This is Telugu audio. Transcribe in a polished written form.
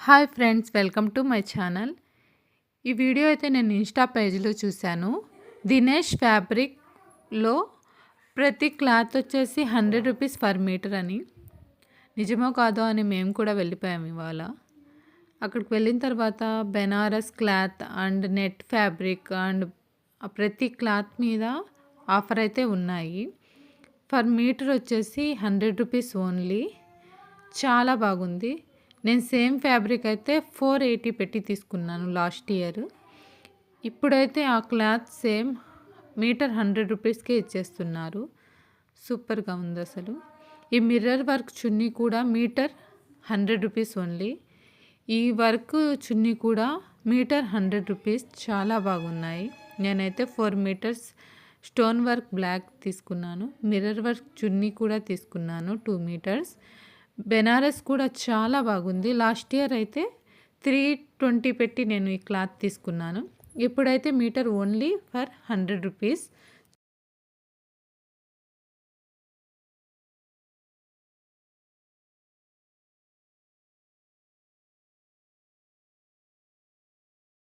Hi friends, welcome to my channel. ఈ వీడియో అయితే నేను ఇన్స్టా పేజ్లో చూశాను. దినేష్ ఫ్యాబ్రిక్లో ప్రతి క్లాత్ వచ్చేసి 100 రూపీస్ పర్ మీటర్ అని. నిజమో కాదో అని మేము కూడా వెళ్ళిపోయాము ఇవాళ. అక్కడికి వెళ్ళిన తర్వాత Benaras cloth and net fabric and ప్రతి క్లాత్ మీద ఆఫర్ అయితే ఉన్నాయి. పర్ మీటర్ వచ్చేసి 100 రూపీస్ ఓన్లీ. చాలా బాగుంది. నేను సేమ్ ఫ్యాబ్రిక్ అయితే 480 పెట్టి తీసుకున్నాను లాస్ట్ ఇయర్. ఇప్పుడైతే ఆ క్లాత్ సేమ్ మీటర్ 100 రూపీస్కే ఇచ్చేస్తున్నారు. సూపర్గా ఉంది అసలు. ఈ మిర్రర్ వర్క్ చున్నీ కూడా మీటర్ 100 రూపీస్ ఓన్లీ. ఈ వర్క్ చున్నీ కూడా మీటర్ 100 రూపీస్. చాలా బాగున్నాయి. నేనైతే 4 మీటర్స్ స్టోన్ వర్క్ బ్లాక్ తీసుకున్నాను. మిర్రర్ వర్క్ చున్నీ కూడా తీసుకున్నాను 2 మీటర్స్. బెనారస్ కూడా చాలా బాగుంది. లాస్ట్ ఇయర్ అయితే 320 పెట్టి నేను ఈ క్లాత్ తీసుకున్నాను. ఇప్పుడైతే మీటర్ ఓన్లీ ఫర్ 100 రూపీస్.